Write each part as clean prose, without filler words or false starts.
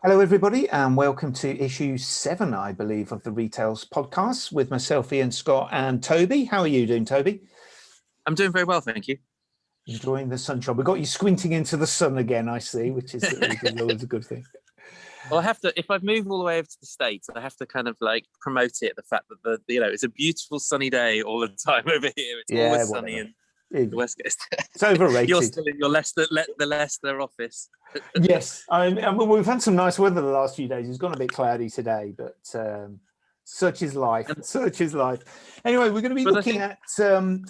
Hello, everybody, and welcome to issue 7, I believe, of the Retails podcast with myself, Ian, Scott, and Toby. How are you doing, Toby? I'm doing very well, thank you. Enjoying the sunshine. We've got you squinting into the sun again, I see, which is always a good thing. Well, I have to, if I've moved all the way over to the States, I have to kind of like promote it, the fact that it's a beautiful sunny day all the time over here. It's always sunny in the West Coast. It's overrated. You're still in your the Leicester office. Yes, I mean, we've had some nice weather the last few days. It's gone a bit cloudy today, but such is life. Such is life. Anyway, we're going to be looking at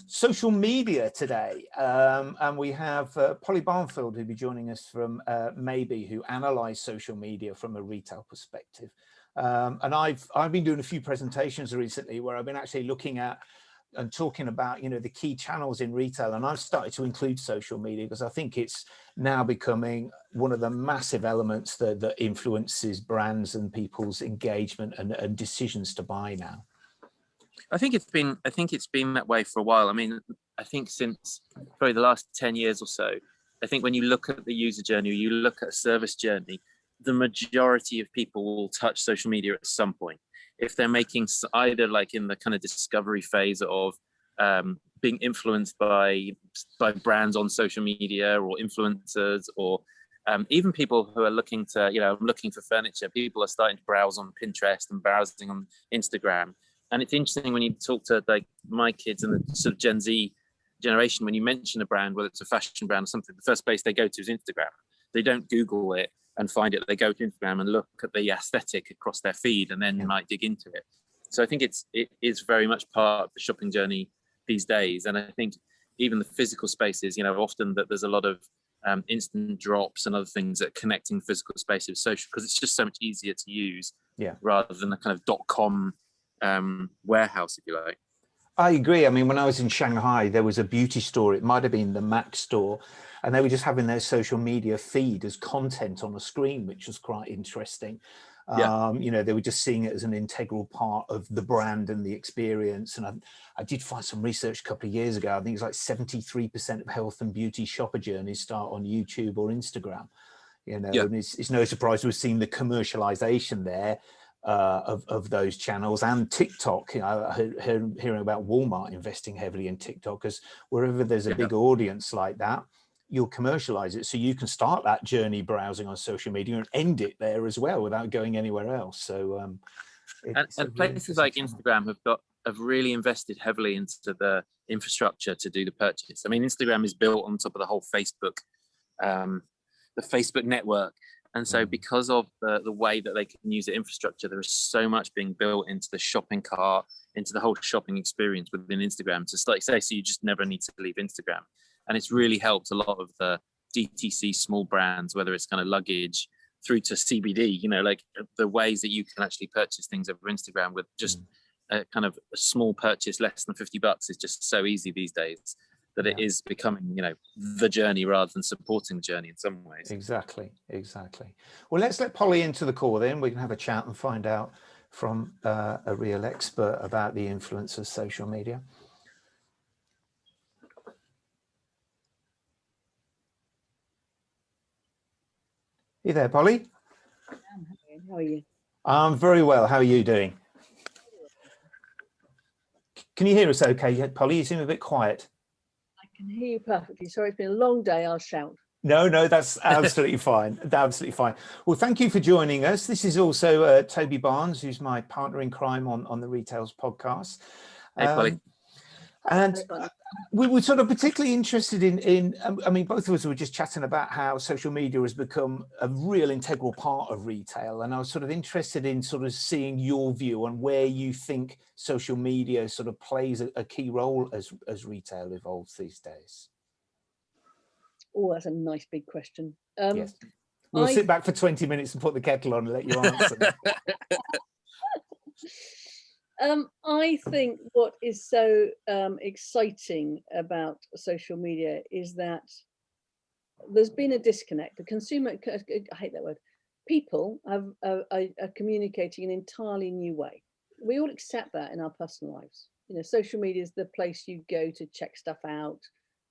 social media today, and we have Polly Barnfield who'll be joining us from Maybe, who analyse social media from a retail perspective. And I've been doing a few presentations recently where I've been actually looking at and talking about, the key channels in retail. And I've started to include social media because I think it's now becoming one of the massive elements that influences brands and people's engagement and decisions to buy now. I think it's been that way for a while. I mean, I think since probably the last 10 years or so, I think when you look at the user journey, or you look at a service journey, the majority of people will touch social media at some point. If they're making either like in the kind of discovery phase of being influenced by brands on social media or influencers, or even people who are looking to, looking for furniture, people are starting to browse on Pinterest and browsing on Instagram. And it's interesting when you talk to like my kids and the sort of Gen Z generation, when you mention a brand, whether it's a fashion brand or something, the first place they go to is Instagram. They don't Google it and find it. They go to Instagram and look at the aesthetic across their feed and then might dig into it. So I think it is very much part of the shopping journey these days. And I think even the physical spaces, often that there's a lot of instant drops and other things that are connecting physical spaces with social, because it's just so much easier to use rather than a kind of .com warehouse, if you like. I agree. I mean, when I was in Shanghai, there was a beauty store. It might have been the Mac store, and they were just having their social media feed as content on a screen, which was quite interesting. They were just seeing it as an integral part of the brand and the experience. And I did find some research a couple of years ago. I think it's like 73% of health and beauty shopper journeys start on YouTube or Instagram. And it's no surprise we've seen the commercialization there. Of those channels, and TikTok. Hearing about Walmart investing heavily in TikTok, because wherever there's a big audience like that, you'll commercialize it, so you can start that journey browsing on social media and end it there as well without going anywhere else. So and places like Instagram have really invested heavily into the infrastructure to do the purchase. I mean, Instagram is built on top of the whole Facebook, the Facebook network. And so because of the way that they can use the infrastructure, there is so much being built into the shopping cart, into the whole shopping experience within Instagram. So you just never need to leave Instagram. And it's really helped a lot of the DTC small brands, whether it's kind of luggage through to CBD, like the ways that you can actually purchase things over Instagram with just a kind of a small purchase, less than $50 is just so easy these days. That it is becoming, the journey rather than supporting the journey in some ways. Exactly. Well, let's let Polly into the call then. We can have a chat and find out from a real expert about the influence of social media. You there, Polly? How are you? I'm very well. How are you doing? Can you hear us okay, Polly? You seem a bit quiet. I can hear you perfectly. Sorry, it's been a long day. I'll shout. No, that's absolutely fine. Absolutely fine. Well, thank you for joining us. This is also Toby Barnes, who's my partner in crime on the Retails podcast. Hey, Polly. And we were sort of particularly interested in, I mean, both of us were just chatting about how social media has become a real integral part of retail. And I was sort of interested in sort of seeing your view on where you think social media sort of plays a key role as retail evolves these days. Oh, that's a nice big question. Yes. We'll sit back for 20 minutes and put the kettle on and let you answer. I think what is so exciting about social media is that there's been a disconnect. The consumer, I hate that word, people are communicating in an entirely new way. We all accept that in our personal lives. Social media is the place you go to check stuff out,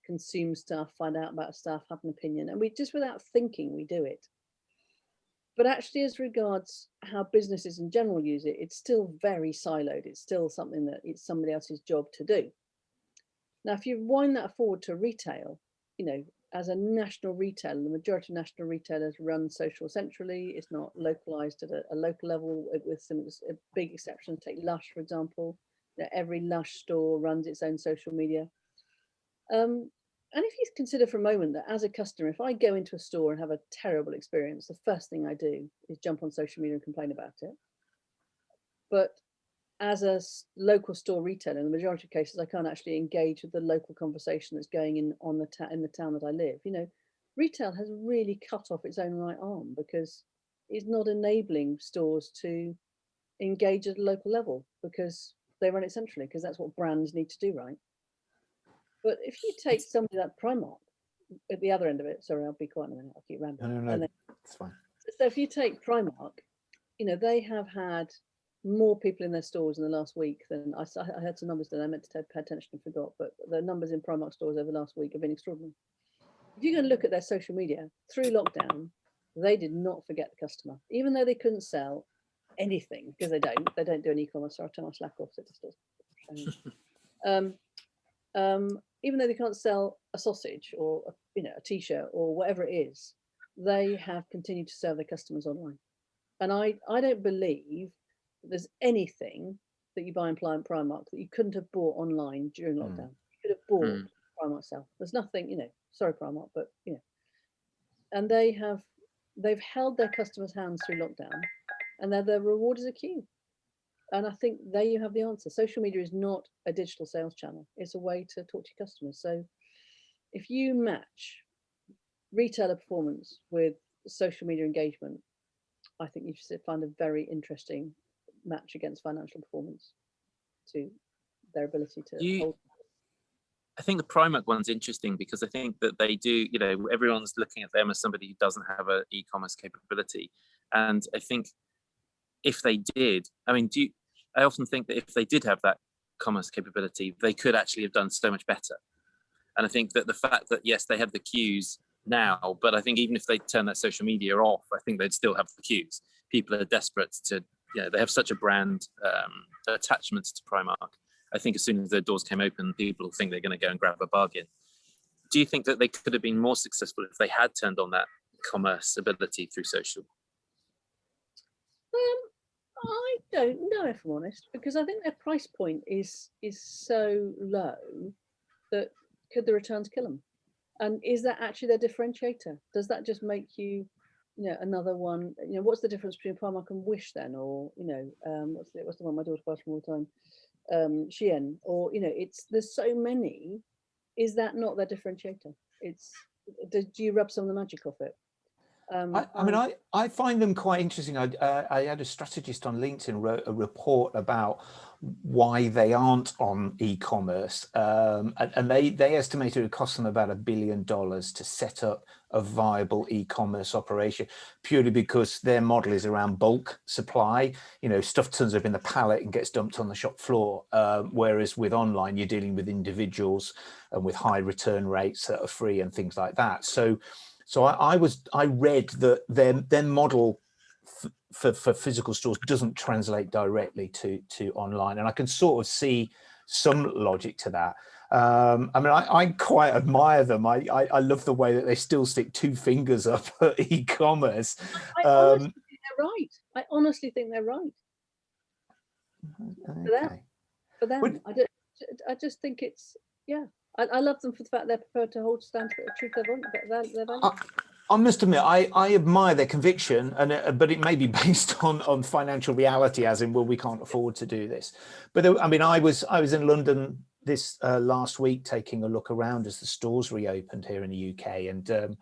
consume stuff, find out about stuff, have an opinion, and we just, without thinking, we do it. But actually, as regards how businesses in general use it, it's still very siloed. It's still something that it's somebody else's job to do. Now, if you wind that forward to retail, as a national retailer, the majority of national retailers run social centrally. It's not localized at a local level, with some big exceptions. Take Lush, for example. Every Lush store runs its own social media. And if you consider for a moment that as a customer, if I go into a store and have a terrible experience, the first thing I do is jump on social media and complain about it. But as a local store retailer, in the majority of cases, I can't actually engage with the local conversation that's going in in the town that I live. Retail has really cut off its own right arm because it's not enabling stores to engage at a local level because they run it centrally, because that's what brands need to do, right? But if you take somebody like Primark at the other end of it, sorry, I'll be quiet in a minute, I'll keep rambling. No, it's fine. So if you take Primark, they have had more people in their stores in the last week than I heard some numbers that I meant to pay attention and forgot, but the numbers in Primark stores over the last week have been extraordinary. If you're going to look at their social media through lockdown, they did not forget the customer, even though they couldn't sell anything, because they don't do an e-commerce. Sorry, I turn my Slack off. So it just even though they can't sell a sausage or a t-shirt or whatever it is, they have continued to serve their customers online. And I don't believe that there's anything that you buy in Primark that you couldn't have bought online during lockdown. You could have bought Primark itself. There's nothing, sorry Primark, but and they've held their customers' hands through lockdown, and their reward is a queue. And I think there you have the answer. Social media is not a digital sales channel. It's a way to talk to your customers. So if you match retailer performance with social media engagement, I think you should find a very interesting match against financial performance to their ability to hold. I think the Primark one's interesting because I think that they do, everyone's looking at them as somebody who doesn't have an e-commerce capability. And I think if they did, I often think that if they did have that commerce capability, they could actually have done so much better. And I think that the fact that, yes, they have the queues now, but I think even if they turn that social media off, I think they'd still have the queues. People are desperate to, they have such a brand attachment to Primark. I think as soon as their doors came open, people think they're going to go and grab a bargain. Do you think that they could have been more successful if they had turned on that commerce ability through social? I don't know, if I'm honest, because I think their price point is so low that could the returns kill them? And is that actually their differentiator? Does that just make you, another one? What's the difference between Primark and Wish then, or what's the one my daughter buys from all the time? Shein, or there's so many. Is that not their differentiator? Do you rub some of the magic off it? I find them quite interesting. I had a strategist on LinkedIn wrote a report about why they aren't on e-commerce, and they estimated it cost them about $1 billion to set up a viable e-commerce operation, purely because their model is around bulk supply. Stuff turns up in the pallet and gets dumped on the shop floor, whereas with online you're dealing with individuals and with high return rates that are free and things like that. So I read that their model for physical stores doesn't translate directly to online, and I can sort of see some logic to that. I quite admire them. I love the way that they still stick two fingers up at e-commerce. I honestly think they're right. I honestly think they're right. Okay. For them. I just think it's, I love them for the fact they're prepared to stand for the truth of their value. I must admit, I admire their conviction, but it may be based on financial reality, as in, well, we can't afford to do this. But I was in London this last week taking a look around as the stores reopened here in the UK, and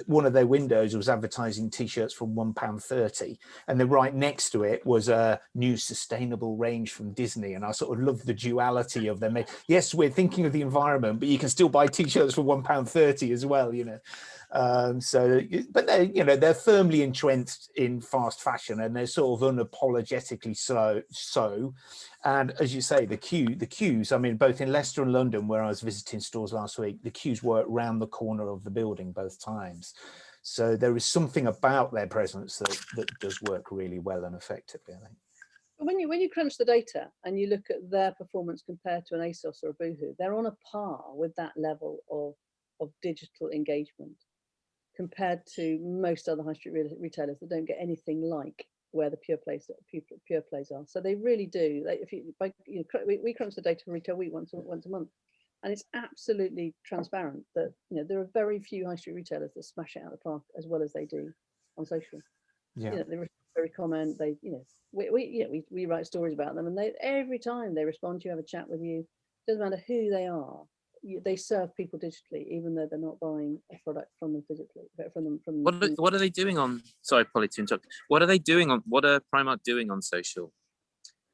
one of their windows was advertising t-shirts from £1.30, and then right next to it was a new sustainable range from Disney. And I sort of love the duality of them. Yes, we're thinking of the environment, but you can still buy t-shirts for £1.30 as well, but they're firmly entrenched in fast fashion, and they're sort of unapologetically so. And as you say, the queues, both in Leicester and London, where I was visiting stores last week, the queues were around the corner of the building both times. So there is something about their presence that does work really well and effectively, I think. But when you crunch the data and you look at their performance compared to an ASOS or a Boohoo, they're on a par with that level of digital engagement compared to most other high street retailers that don't get anything like where the pure plays are. So they really do. We crunch the data for Retail Week once a month, and it's absolutely transparent that there are very few high street retailers that smash it out of the park as well as they do on social. Yeah. They very comment. They we write stories about them, and every time they respond to you, have a chat with you. Doesn't matter who they are. They serve people digitally, even though they're not buying a product from them physically. What are they doing on? Sorry, Polly, to interrupt. What are Primark doing on social?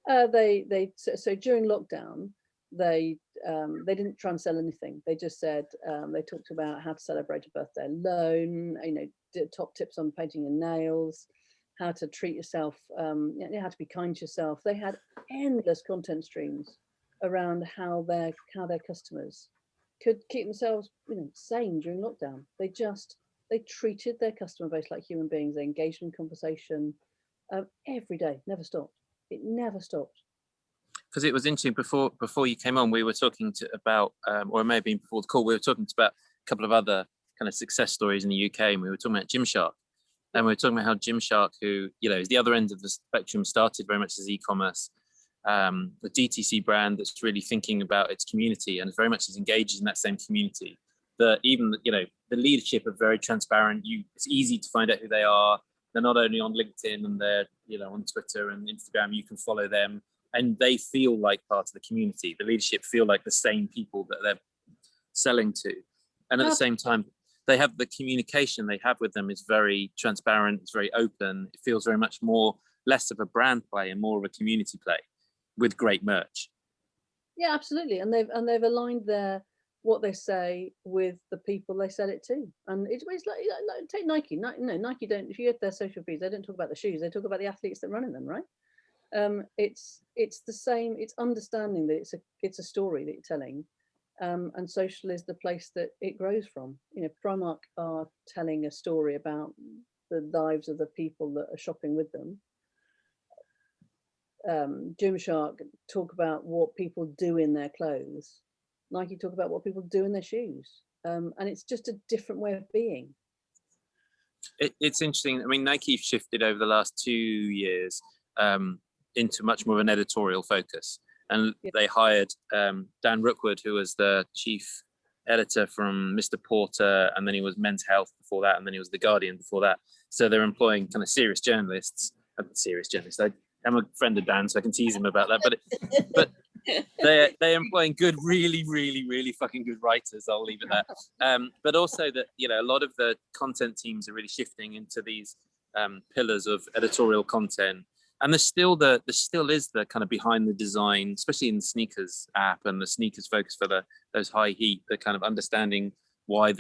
So during lockdown, they didn't try and sell anything. They just said they talked about how to celebrate a birthday alone. Top tips on painting your nails, how to treat yourself, how to be kind to yourself. They had endless content streams around how their customers could keep themselves sane during lockdown. They treated their customer base like human beings. They engaged in conversation every day, never stopped. It never stopped. Because it was interesting, before you came on, we were talking about, or it may have been before the call, we were talking about a couple of other kind of success stories in the UK, and we were talking about Gymshark. And we were talking about how Gymshark, who is the other end of the spectrum, started very much as e-commerce, a DTC brand that's really thinking about its community and very much is engaged in that same community. The leadership are very transparent. It's easy to find out who they are. They're not only on LinkedIn and they're on Twitter and Instagram. You can follow them, and they feel like part of the community. The leadership feel like the same people that they're selling to, and at the same time, they have the communication they have with them is very transparent. It's very open. It feels very much less of a brand play and more of a community play with great merch. Yeah, absolutely. And they've aligned what they say with the people they sell it to. And it's like take Nike. Nike don't. If you get their social feeds, they don't talk about the shoes. They talk about the athletes that run in them, right? It's the same. It's understanding that it's a story that you're telling. And social is the place that it grows from. Primark are telling a story about the lives of the people that are shopping with them. Gymshark talk about what people do in their clothes. Nike talk about what people do in their shoes. And it's just a different way of being. It's interesting. I mean, Nike shifted over the last 2 years into much more of an editorial focus. And they hired Dan Rookwood, who was the chief editor from Mr. Porter, and then he was Men's Health before that, and then he was The Guardian before that. So they're employing kind of serious journalists. I'm a friend of Dan, so I can tease him about that. But they're employing good, really, really, really fucking good writers. I'll leave it there. But also that a lot of the content teams are really shifting into these pillars of editorial content. And there still is the kind of behind the design, especially in the sneakers app and the sneakers focus for those high heat, the kind of understanding why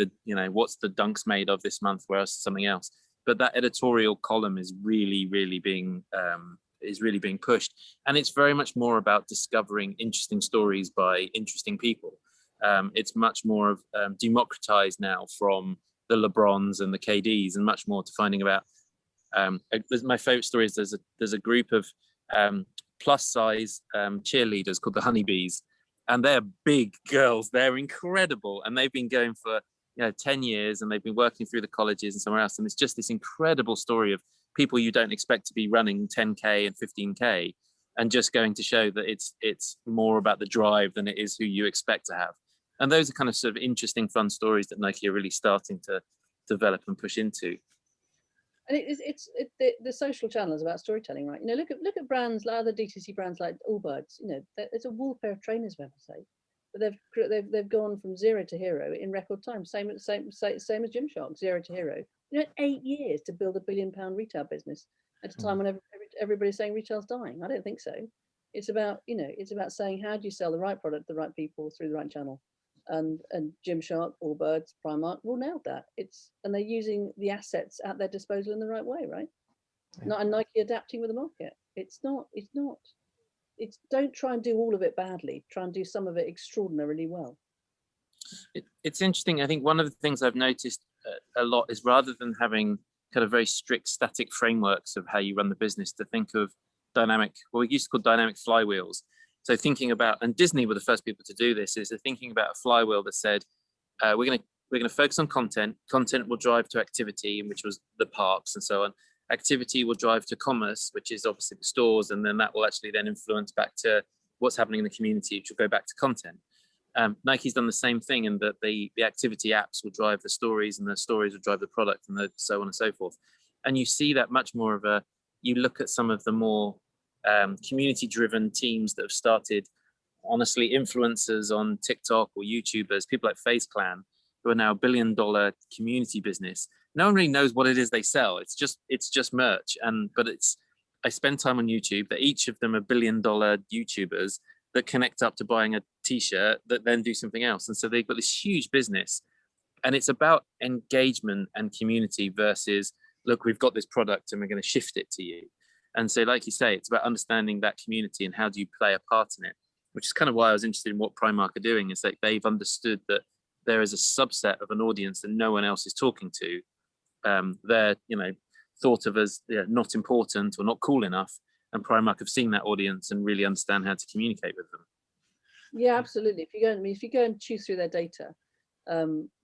what's the dunks made of this month, whereas something else. But that editorial column is really, really being pushed, and it's very much more about discovering interesting stories by interesting people. It's much more of democratized now from the LeBrons and the KDs, and much more to finding about. My favorite story is there's a group of plus size cheerleaders called the Honeybees, and they're big girls. They're incredible, and they've been going for 10 years, and they've been working through the colleges and somewhere else. And it's just this incredible story of people you don't expect to be running 10K and 15K, and just going to show that it's more about the drive than it is who you expect to have. And those are kind of sort of interesting, fun stories that Nike are really starting to develop and push into. And the social channel is about storytelling, right? Look at brands like other DTC brands like Allbirds. It's a wool pair of trainers, for heaven's sake, but they've gone from zero to hero in record time. Same as Gymshark, 0 to hero. 8 years to build £1 billion retail business at a time when everybody's saying retail's dying. I don't think so. It's about saying, how do you sell the right product to the right people through the right channel? And Gymshark, Allbirds, Primark will nail that. And they're using the assets at their disposal in the right way, right? Yeah. Not a Nike adapting with the market. It's don't try and do all of it badly. Try and do some of it extraordinarily well. It's interesting. I think one of the things I've noticed a lot is, rather than having kind of very strict static frameworks of how you run the business, to think of dynamic, what we used to call dynamic flywheels. So thinking about, and Disney were the first people to do this, is they're thinking about a flywheel that said, we're going to focus on content. Content will drive to activity, which was the parks and so on. Activity will drive to commerce, which is obviously the stores, and then that will actually then influence back to what's happening in the community, which will go back to content. Nike's done the same thing, in that the activity apps will drive the stories, and the stories will drive the product, and so on and so forth. And you see that much more of a, you look at some of the more community-driven teams that have started, honestly, influencers on TikTok or YouTubers, people like FaZe Clan, who are now $1 billion community business. No one really knows what it is they sell. It's just merch. But I spend time on YouTube, that each of them are $1 billion YouTubers that connect up to buying a t-shirt that then do something else. And so they've got this huge business, and it's about engagement and community versus, look, we've got this product and we're going to shift it to you. And so, like you say, it's about understanding that community and how do you play a part in it, which is kind of why I was interested in what Primark are doing. Is like they've understood that there is a subset of an audience that no one else is talking to. They're, thought of as not important or not cool enough, and Primark have seen that audience and really understand how to communicate with them. Yeah, absolutely. If you go and choose through their data,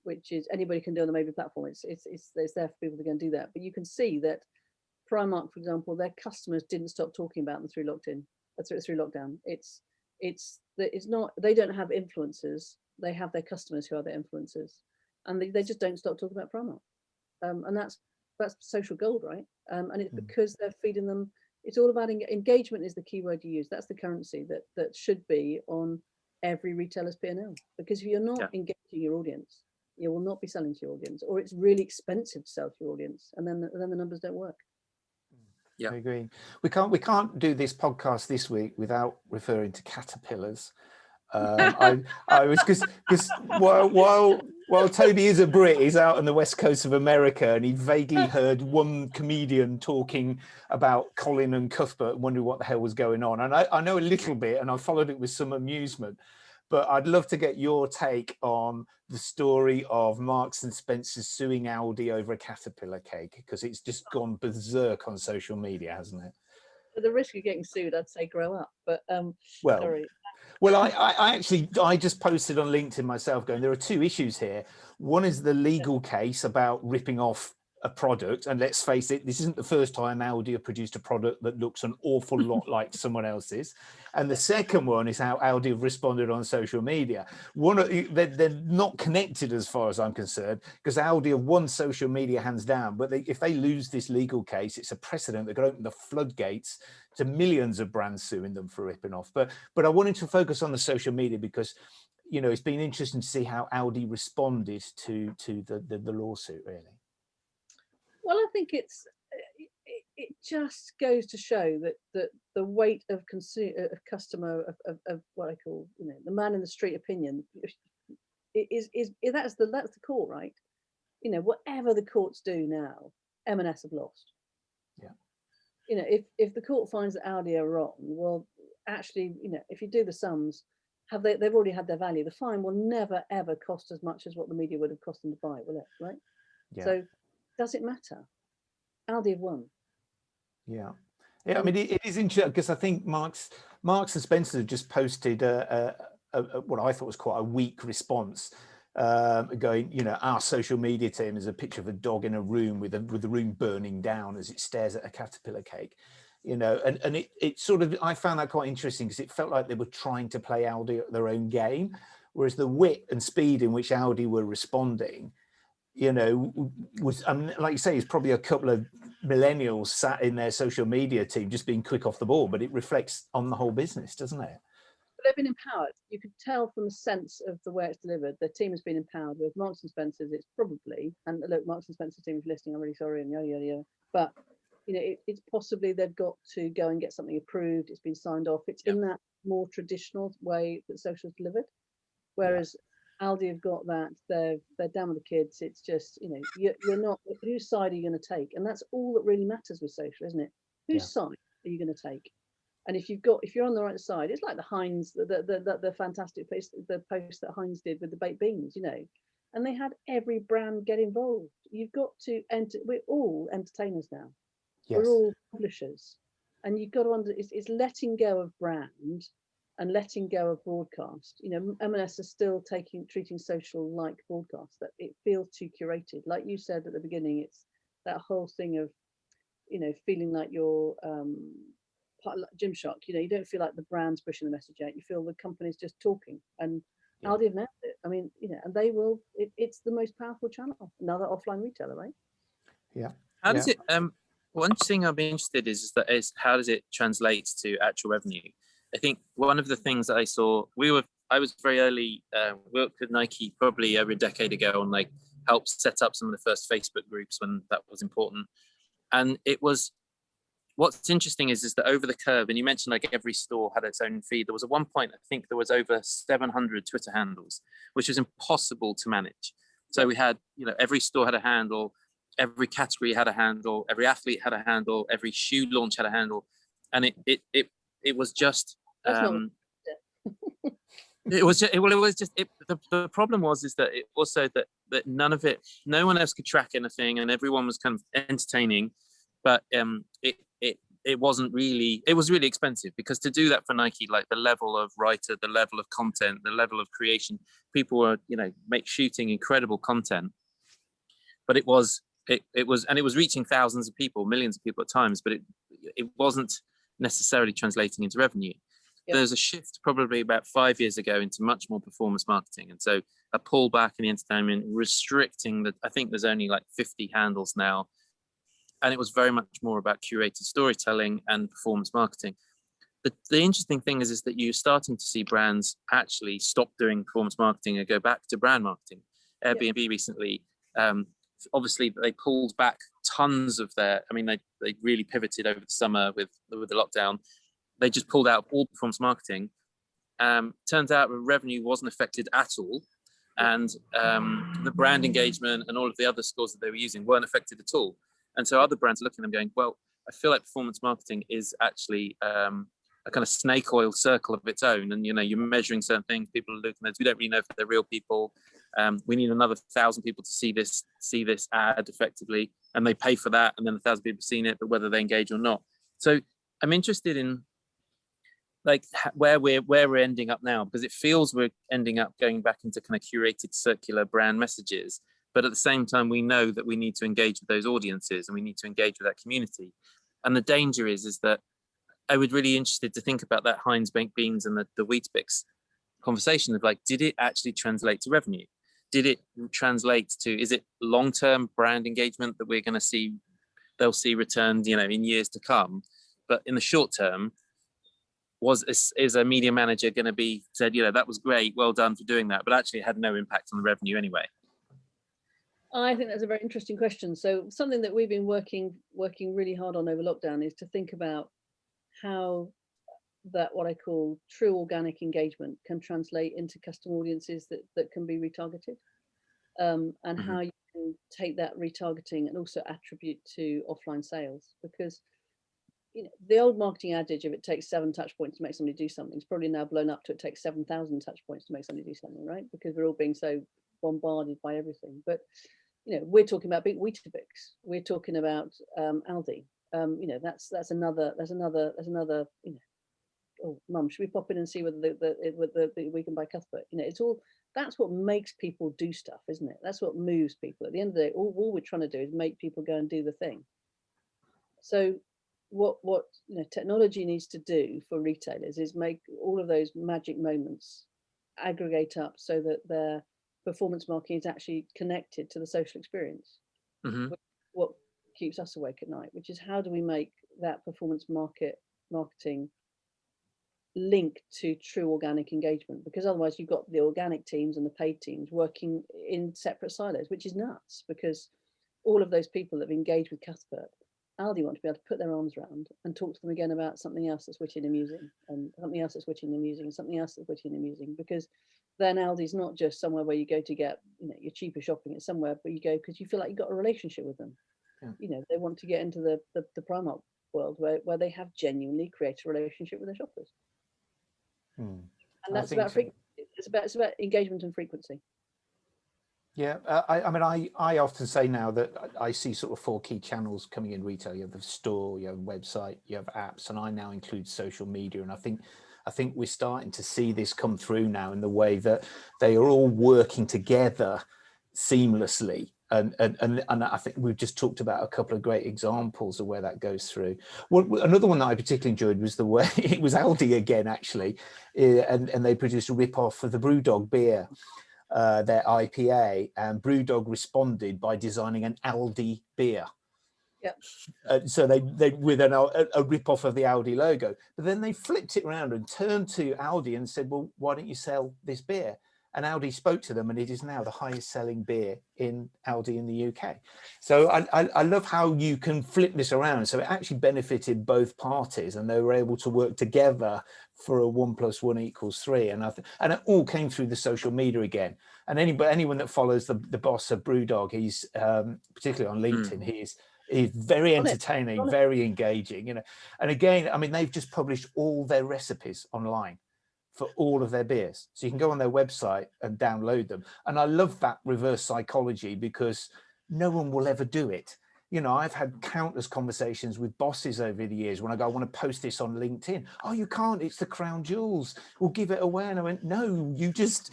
which is anybody can do on the Maven platform, it's there for people to go and do that. But you can see that Primark, for example, their customers didn't stop talking about them through lockdown. It's not, they don't have influencers, they have their customers who are their influencers, and they just don't stop talking about Primark. And that's social gold, right? And it's because they're feeding them. It's all about engagement is the key word you use. That's the currency that should be on every retailer's P&L. Because if you're not engaging your audience, you will not be selling to your audience, or it's really expensive to sell to your audience, and then the numbers don't work. Yeah, I agree. We can't do this podcast this week without referring to caterpillars. I was because while Toby is a Brit, he's out on the west coast of America, and he vaguely heard one comedian talking about Colin and Cuthbert and wondering what the hell was going on. And I know a little bit, and I followed it with some amusement. But I'd love to get your take on the story of Marks and Spencer's suing Aldi over a caterpillar cake, because it's just gone berserk on social media, hasn't it? At the risk of getting sued, I'd say grow up. But sorry. Well, I just posted on LinkedIn myself going, there are two issues here. One is the legal case about ripping off a product. And let's face it, this isn't the first time Aldi have produced a product that looks an awful lot like someone else's. And the second one is how Aldi have responded on social media. They're not connected as far as I'm concerned, because Aldi have won social media hands down. But if they lose this legal case, it's a precedent that could open the floodgates to millions of brands suing them for ripping off. But I wanted to focus on the social media because, it's been interesting to see how Aldi responded to the lawsuit, really. Well, I think it just goes to show that the weight of customer of what I call the man in the street opinion is that's the court, right? Whatever the courts do now, M&S have lost. Yeah. If the court finds that Aldi are wrong, well, actually, if you do the sums, they've already had their value. The fine will never ever cost as much as what the media would have cost them to buy, will it? Right? Yeah. So. Does it matter? Aldi have won. Yeah. I mean, it is interesting because I think Marks and Spencer have just posted what I thought was quite a weak response, going, our social media team is a picture of a dog in a room with the room burning down as it stares at a caterpillar cake, and it sort of, I found that quite interesting because it felt like they were trying to play Aldi at their own game, whereas the wit and speed in which Aldi were responding, was, like you say, it's probably a couple of millennials sat in their social media team just being quick off the ball, but it reflects on the whole business, doesn't it? But they've been empowered. You could tell from the sense of the way it's delivered, the team has been empowered. With Marks and Spencer's, it's probably, and look, Marks and Spencer's team is listening, I'm really sorry, and yada, yada, yada. But, it's possibly they've got to go and get something approved. It's been signed off. It's in that more traditional way that social's delivered. Whereas Aldi have got that, they're down with the kids. It's just, you're not, whose side are you going to take? And that's all that really matters with social, isn't it? Whose side are you going to take? And if you're on the right side, it's like the Heinz, the fantastic post, the post that Heinz did with the baked beans, and they had every brand get involved. You've got to enter. We're all entertainers now. Yes. We're all publishers, and you've got to it's letting go of brand and letting go of broadcast. You know, M&S are still treating social like broadcast, that it feels too curated. Like you said at the beginning, it's that whole thing of, you know, feeling like you're part of Gymshark. You know, you don't feel like the brand's pushing the message out. You feel the company's just talking. And Aldi have announced it. I mean, you know, and they will. It's the most powerful channel. Another offline retailer, right? Yeah. How does it? One thing I'd be interested is how does it translate to actual revenue? I think one of the things that I saw, I was very early, worked with Nike probably over a decade ago on like helped set up some of the first Facebook groups when that was important. And it was, what's interesting is that over the curve, and you mentioned like every store had its own feed. There was at one point, I think there was over 700 Twitter handles, which was impossible to manage. So we had, you know, every store had a handle, every category had a handle, every athlete had a handle, every shoe launch had a handle. And it was just, the problem was that it also that none of it, no one else could track anything, and everyone was kind of entertaining, but it wasn't really, it was really expensive, because to do that for Nike, like the level of writer, the level of content, the level of creation, people were, you know, shooting incredible content, but it was reaching thousands of people, millions of people at times, but it wasn't necessarily translating into revenue. Yep. There's a shift probably about 5 years ago into much more performance marketing, and so a pullback in the entertainment, restricting that. I think there's only like 50 handles now, and it was very much more about curated storytelling and performance marketing. The interesting thing is that you're starting to see brands actually stop doing performance marketing and go back to brand marketing. Airbnb recently, obviously they pulled back tons of their, I mean, they really pivoted over the summer with the lockdown. They just pulled out all performance marketing. Turns out revenue wasn't affected at all. And the brand engagement and all of the other scores that they were using weren't affected at all. And so other brands are looking at them going, well, I feel like performance marketing is actually a kind of snake oil circle of its own. And, you know, you're measuring certain things, people are looking at, we don't really know if they're real people. We need another 1,000 people to see this ad effectively, and they pay for that. And then 1,000 people have seen it, but whether they engage or not. So I'm interested in like where we're ending up now, because it feels we're ending up going back into kind of curated circular brand messages. But at the same time, we know that we need to engage with those audiences and we need to engage with that community. And the danger is that I would really interested to think about that Heinz baked beans and the Weetabix conversation of like, did it actually translate to revenue? Did it translate to, is it long-term brand engagement that we're going to see, they'll see returned, you know, in years to come? But in the short term, is a media manager going to be said, you know, that was great, well done for doing that, but actually it had no impact on the revenue anyway? I think that's a very interesting question. So something that we've been working really hard on over lockdown is to think about how that what I call true organic engagement can translate into custom audiences that can be retargeted, and how you can take that retargeting and also attribute to offline sales. Because, you know, the old marketing adage of it takes 7 touch points to make somebody do something is probably now blown up to it takes 7,000 touch points to make somebody do something, right? Because we're all being so bombarded by everything. But, you know, we're talking about big Weetabix, we're talking about Aldi. You know, that's another, you know, oh, mum, should we pop in and see whether we can buy Cuthbert? You know, it's all, that's what makes people do stuff, isn't it? That's what moves people. At the end of the day, all we're trying to do is make people go and do the thing. So what you know, technology needs to do for retailers is make all of those magic moments aggregate up so that their performance marketing is actually connected to the social experience. What keeps us awake at night, which is how do we make that performance marketing link to true organic engagement? Because otherwise you've got the organic teams and the paid teams working in separate silos, which is nuts, because all of those people that have engaged with Cuthbert, Aldi want to be able to put their arms around and talk to them again about something else that's witty and amusing, and something else that's witty and amusing, and something else that's witty and amusing. Because then Aldi's not just somewhere where you go to get, you know, your cheaper shopping. It's somewhere where you go because you feel like you've got a relationship with them. Yeah. You know, they want to get into the Primark world where they have genuinely created a relationship with their shoppers. And that's about frequency. It's about engagement and frequency. Yeah, I mean, I often say now that I see sort of 4 key channels coming in retail. You have the store, you have website, you have apps, and I now include social media. And I think we're starting to see this come through now in the way that they are all working together seamlessly. And I think we've just talked about a couple of great examples of where that goes through. Well, another one that I particularly enjoyed was the way it was Aldi again, actually, and they produced a rip-off of the Brewdog beer. Their IPA, and Brewdog responded by designing an Aldi beer. Yeah. So they with a rip-off of the Aldi logo, but then they flipped it around and turned to Aldi and said, well, why don't you sell this beer? And Aldi spoke to them, and it is now the highest selling beer in Aldi in the UK. So I love how you can flip this around. So it actually benefited both parties, and they were able to work together for a 1 + 1 = 3. And it all came through the social media again. And anyone that follows the boss of Brewdog, he's particularly on LinkedIn, he's very entertaining, very engaging, you know. And again, I mean, they've just published all their recipes online for all of their beers, so you can go on their website and download them. And I love that reverse psychology, because no one will ever do it. You know, I've had countless conversations with bosses over the years when I go, I want to post this on LinkedIn. Oh, you can't, it's the crown jewels, we'll give it away. And I went, no, you just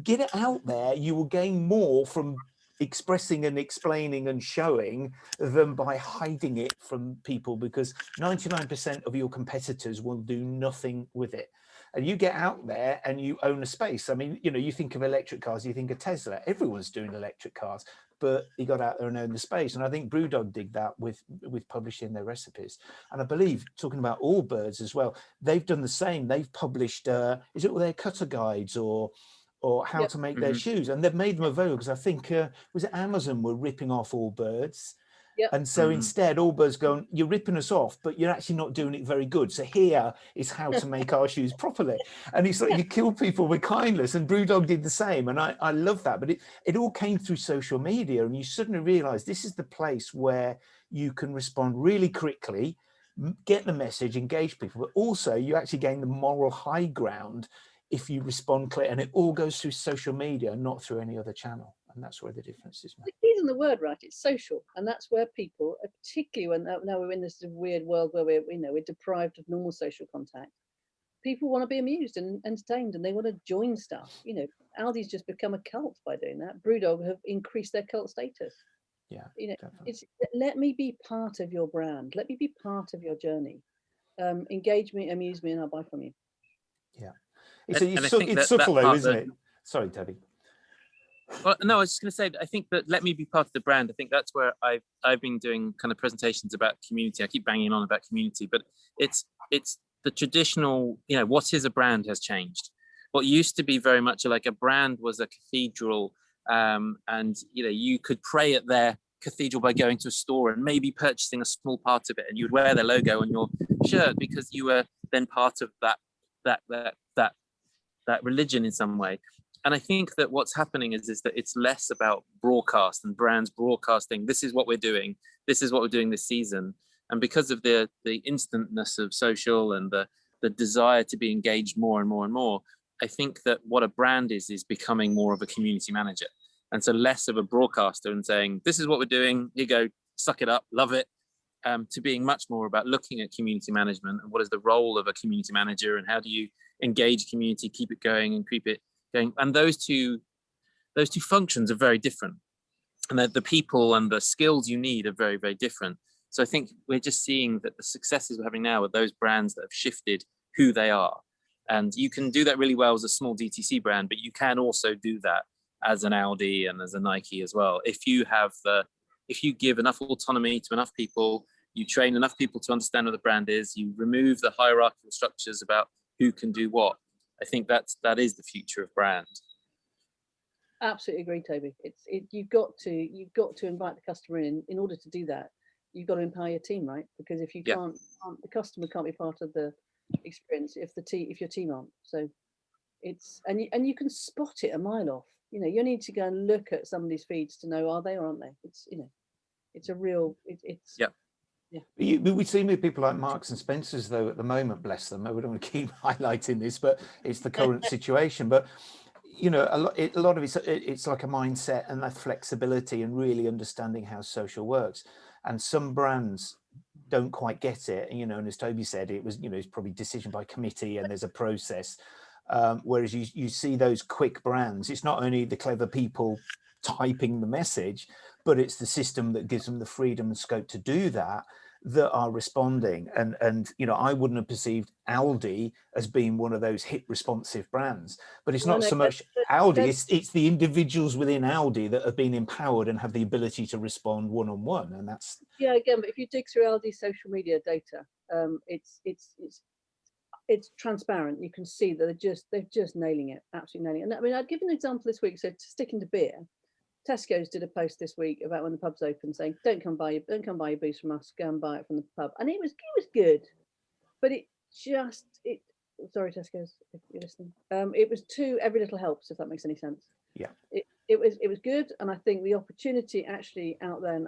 get it out there. You will gain more from expressing and explaining and showing than by hiding it from people, because 99% of your competitors will do nothing with it. And you get out there and you own a space. I mean, you know, you think of electric cars, you think of Tesla, everyone's doing electric cars, but he got out there and owned the space. And I think Brewdog did that with publishing their recipes. And I believe, talking about Allbirds as well, they've done the same. They've published, is it all their cutter guides or how to make their shoes? And they've made them available, because I think, was it Amazon were ripping off Allbirds? Yep. And so instead, Allbirds going, you're ripping us off, but you're actually not doing it very good. So here is how to make our shoes properly. And it's like, you kill people with kindness. And Brewdog did the same. And I love that. But it all came through social media. And you suddenly realize this is the place where you can respond really quickly, get the message, engage people, but also you actually gain the moral high ground if you respond clear. And it all goes through social media, not through any other channel. And that's where the difference is made. Using the word right, it's social, and that's where people, particularly when now we're in this weird world where we're deprived of normal social contact. People want to be amused and entertained, and they want to join stuff. You know, Aldi's just become a cult by doing that. Brewdog have increased their cult status. Yeah, you know, definitely. it's let me be part of your brand. Let me be part of your journey. Engage me, amuse me, and I'll buy from you. Yeah, it's subtle though, isn't it? Sorry, Debbie. Well, no, I was just going to say that I think that let me be part of the brand. I think that's where I've been doing kind of presentations about community. I keep banging on about community, but it's the traditional, you know, what is a brand has changed. What used to be very much like a brand was a cathedral, and you know, you could pray at their cathedral by going to a store and maybe purchasing a small part of it, and you'd wear their logo on your shirt because you were then part of that religion in some way. And I think that what's happening is that it's less about broadcast and brands broadcasting, this is what we're doing, this is what we're doing this season. And because of the instantness of social and the desire to be engaged more and more and more, I think that what a brand is becoming more of a community manager. And so less of a broadcaster and saying, this is what we're doing, here you go, suck it up, love it, to being much more about looking at community management and what is the role of a community manager and how do you engage community, keep it going and keep it going. And those two functions are very different, and that the people and the skills you need are very, very different. So I think we're just seeing that the successes we're having now are those brands that have shifted who they are. And you can do that really well as a small DTC brand, but you can also do that as an Aldi and as a Nike as well. If you give enough autonomy to enough people, you train enough people to understand what the brand is, you remove the hierarchical structures about who can do what. I think that is the future of brand. Absolutely agree, Toby. You've got to invite the customer in order to do that. You've got to empower your team, right? Because if you can't, the customer can't be part of the experience if your team aren't. So it's and you can spot it a mile off. You know, you need to go and look at somebody's feeds to know, are they or aren't they? It's, you know, it's a real it's Yeah. We've seen with people like Marks and Spencers, though, at the moment, bless them. I don't want to keep highlighting this, but it's the current situation. But you know, a lot of it's like a mindset and that flexibility and really understanding how social works. And some brands don't quite get it, you know, and as Toby said, it was, you know, it's probably decision by committee and there's a process. Whereas you see those quick brands, it's not only the clever people typing the message, but it's the system that gives them the freedom and scope to do that are responding. And you know, I wouldn't have perceived Aldi as being one of those hit responsive brands, but it's not so much Aldi, it's the individuals within Aldi that have been empowered and have the ability to respond one-on-one. And that's, yeah, again, but if you dig through Aldi's social media data, it's transparent. You can see that they're just nailing it, absolutely nailing it. And I mean, I'd give an example this week. So sticking to beer, Tesco's did a post this week about when the pub's open, saying don't come buy your booze from us, go and buy it from the pub. And it was good, but sorry Tesco's if you're listening, it was too every little helps, if that makes any sense. Yeah, it was good, and I think the opportunity actually out there,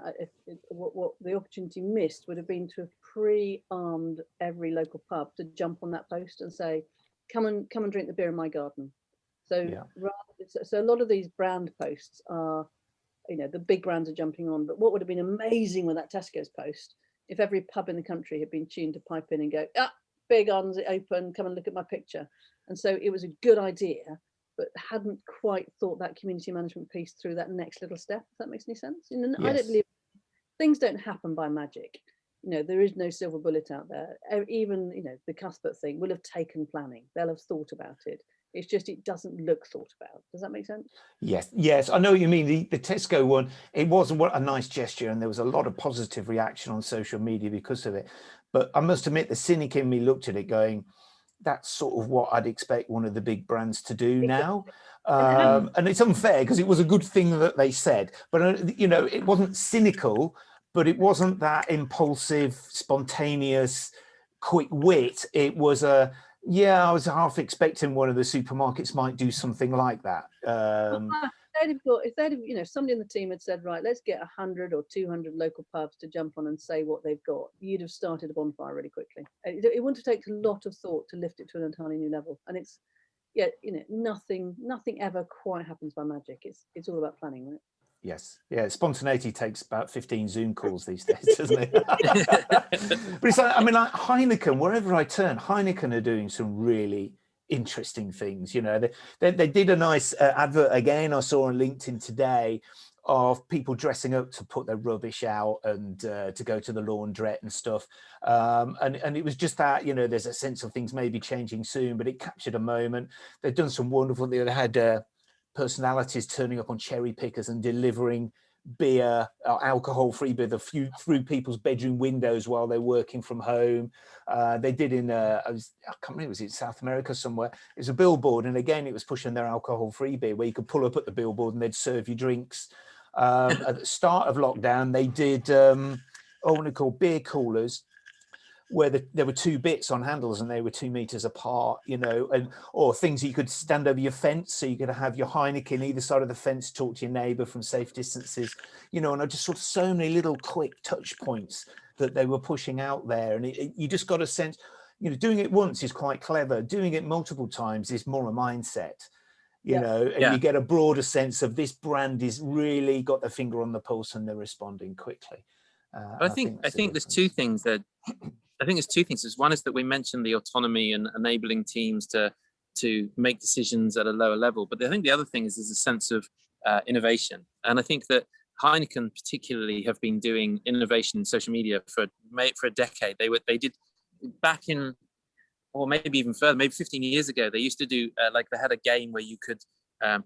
what the opportunity missed would have been to have pre-armed every local pub to jump on that post and say, come and drink the beer in my garden. So yeah. So a lot of these brand posts are, you know, the big brands are jumping on. But what would have been amazing with that Tesco's post, if every pub in the country had been tuned to pipe in and go, big arms open, come and look at my picture. And so it was a good idea, but hadn't quite thought that community management piece through that next little step, if that makes any sense. You know, yes. I don't believe things don't happen by magic. You know, there is no silver bullet out there. Even, you know, the Cuthbert thing will have taken planning. They'll have thought about it. It's just, it doesn't look thought about. Does that make sense? Yes, I know what you mean. The Tesco one, it was a nice gesture, and there was a lot of positive reaction on social media because of it. But I must admit, the cynic in me looked at it going, that's sort of what I'd expect one of the big brands to do now. And it's unfair because it was a good thing that they said. But, you know, it wasn't cynical, but it wasn't that impulsive, spontaneous, quick wit. It was yeah, I was half expecting one of the supermarkets might do something like that. If they'd have, you know, somebody in the team had said, right, let's get 100 or 200 local pubs to jump on and say what they've got, you'd have started a bonfire really quickly. It wouldn't have taken a lot of thought to lift it to an entirely new level. And it's, yeah, you know, nothing ever quite happens by magic. It's all about planning, right? Yes, yeah, spontaneity takes about 15 Zoom calls these days, doesn't it? But it's like, I mean, like Heineken, wherever I turn, Heineken are doing some really interesting things. You know, they did a nice advert again, I saw on LinkedIn today, of people dressing up to put their rubbish out and to go to the laundrette and stuff. And it was just that, you know, there's a sense of things maybe changing soon, but it captured a moment. They've done some wonderful, they had personalities turning up on cherry pickers and delivering beer, alcohol-free beer, through people's bedroom windows while they're working from home. They did in, I can't remember, was it South America somewhere? It was a billboard, and again, it was pushing their alcohol-free beer, where you could pull up at the billboard and they'd serve you drinks. At the start of lockdown, they did what they call beer coolers, where there were two bits on handles and they were 2 meters apart, you know, or things that you could stand over your fence, so you could have your Heineken either side of the fence, talk to your neighbor from safe distances, you know. And I just saw so many little quick touch points that they were pushing out there, and you just got a sense, you know, doing it once is quite clever, doing it multiple times is more a mindset, you know, and you get a broader sense of this brand is really got their finger on the pulse and they're responding quickly. I think there's two things that I think there's two things. One is that we mentioned the autonomy and enabling teams to make decisions at a lower level. But I think the other thing is there's a sense of innovation. And I think that Heineken particularly have been doing innovation in social media for a decade. They did back in, or maybe even further, maybe 15 years ago, they used to do they had a game where you could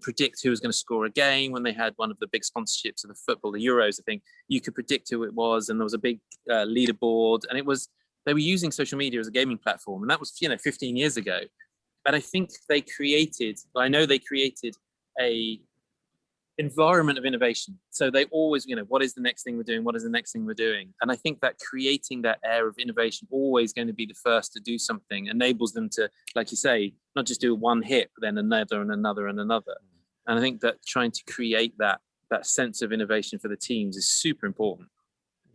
predict who was going to score a game. When they had one of the big sponsorships of the football, the Euros, I think, you could predict who it was, and there was a big leaderboard, and they were using social media as a gaming platform, and that was 15 years ago. But I think I know they created a environment of innovation. So they always, what is the next thing we're doing? What is the next thing we're doing? And I think that creating that air of innovation, always going to be the first to do something, enables them to, like you say, not just do one hit, but then another and another and another. And I think that trying to create that sense of innovation for the teams is super important.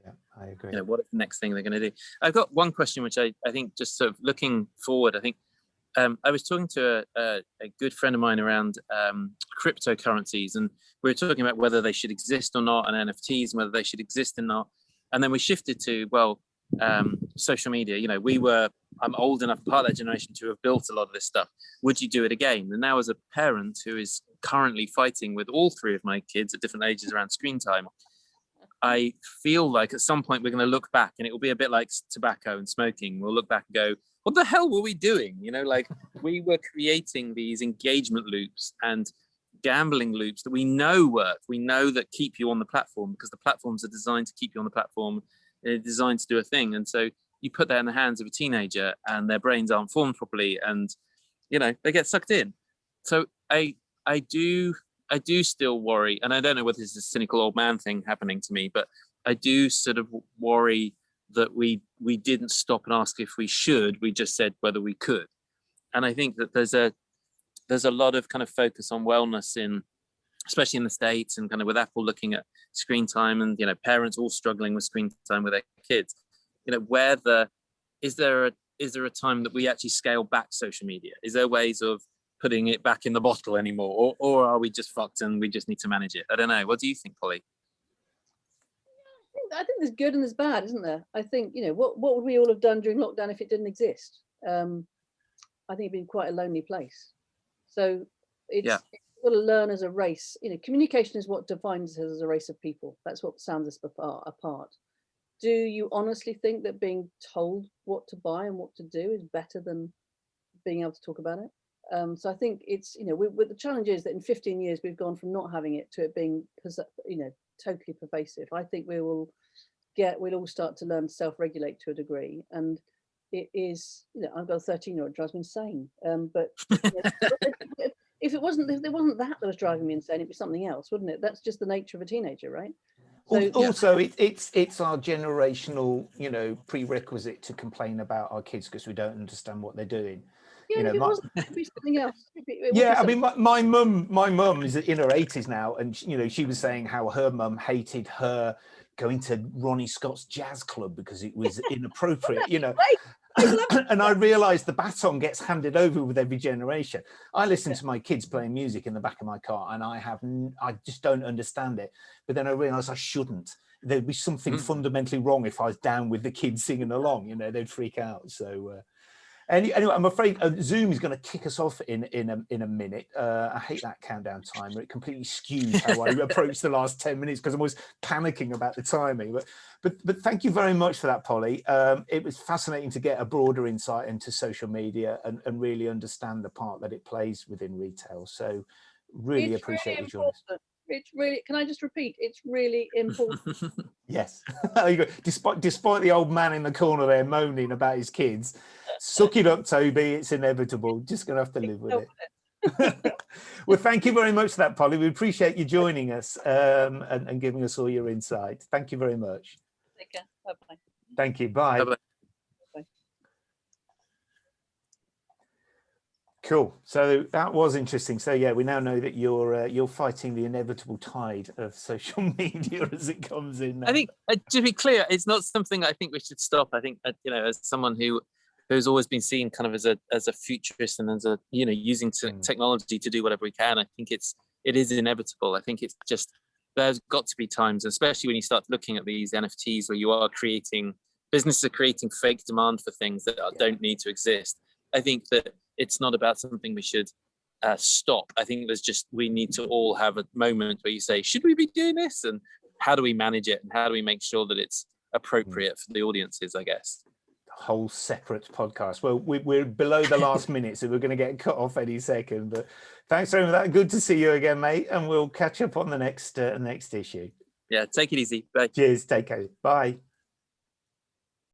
Yeah, I agree. What is the next thing they're going to do? I've got one question, which I think, just sort of looking forward, I think I was talking to a good friend of mine around cryptocurrencies, and we were talking about whether they should exist or not, and NFTs and whether they should exist or not. And then we shifted to, well, social media. You know, I'm old enough, part of that generation, to have built a lot of this stuff. Would you do it again? And now, as a parent who is currently fighting with all three of my kids at different ages around screen time, I feel like at some point we're going to look back, and it will be a bit like tobacco and smoking. We'll look back and go, what the hell were we doing? You know, like we were creating these engagement loops and gambling loops that we know work. We know that keep you on the platform, because the platforms are designed to keep you on the platform. They're designed to do a thing. And so you put that in the hands of a teenager, and their brains aren't formed properly, and, you know, they get sucked in. So I do still worry, and I don't know whether this is a cynical old man thing happening to me, but I do sort of worry that we didn't stop and ask if we should. We just said whether we could. And I think that there's a lot of kind of focus on wellness especially in the States, and kind of with Apple looking at screen time, and, you know, parents all struggling with screen time with their kids. You know, is there a time that we actually scale back social media? Is there ways of putting it back in the bottle anymore, or are we just fucked and we just need to manage it? I don't know. What do you think, Polly? I think there's good and there's bad, isn't there? I think, you know, what would we all have done during lockdown if it didn't exist? I think it'd been quite a lonely place. So it's got to learn as a race. You know, communication is what defines us as a race of people. That's what sounds us apart. Do you honestly think that being told what to buy and what to do is better than being able to talk about it? So I think it's, you know, with the challenge is that in 15 years we've gone from not having it to it being, you know, totally pervasive. I think we'll all start to learn to self-regulate to a degree, and it is, you know, I've got a 13-year-old, drives me insane. But you know, if there wasn't that was driving me insane, it'd be something else, wouldn't it? That's just the nature of a teenager, right? So, also, it's our generational, you know, prerequisite to complain about our kids because we don't understand what they're doing. Yeah, you know, if it wasn't, it'd be something else. I mean, my mum is in her 80s now, and, you know, she was saying how her mum hated her going to Ronnie Scott's jazz club because it was inappropriate, you know. And I realized the baton gets handed over with every generation. I listen to my kids playing music in the back of my car, and I just don't understand it. But then I realized I shouldn't. There'd be something fundamentally wrong if I was down with the kids singing along, you know, they'd freak out. So anyway, I'm afraid Zoom is going to kick us off in a minute. I hate that countdown timer. It completely skews how I approach the last 10 minutes because I'm always panicking about the timing. But thank you very much for that, Polly. It was fascinating to get a broader insight into social media and really understand the part that it plays within retail. So really appreciate you joining us. It's really, can I just repeat, it's really important. Yes. Despite the old man in the corner there moaning about his kids, suck it up, Toby. It's inevitable. Just going to have to live with it. Well, thank you very much for that, Polly. We appreciate you joining us and giving us all your insight. Thank you very much. Take care. Bye-bye. Thank you. Bye. Bye-bye. Cool. So that was interesting. So yeah, we now know that you're fighting the inevitable tide of social media as it comes in. Now. I think, to be clear, it's not something I think we should stop. I think, you know, as someone who's always been seen kind of as a futurist and as a, you know, using technology to do whatever we can, I think it is inevitable. I think it's just, there's got to be times, especially when you start looking at these NFTs where you are businesses are creating fake demand for things that don't need to exist. I think that it's not about something we should stop. I think we need to all have a moment where you say, should we be doing this? And how do we manage it? And how do we make sure that it's appropriate for the audiences, I guess? A whole separate podcast. Well, we're below the last minute, so we're going to get cut off any second. But thanks very much. Good to see you again, mate. And we'll catch up on the next issue. Yeah, take it easy. Bye. Cheers. Take care. Bye.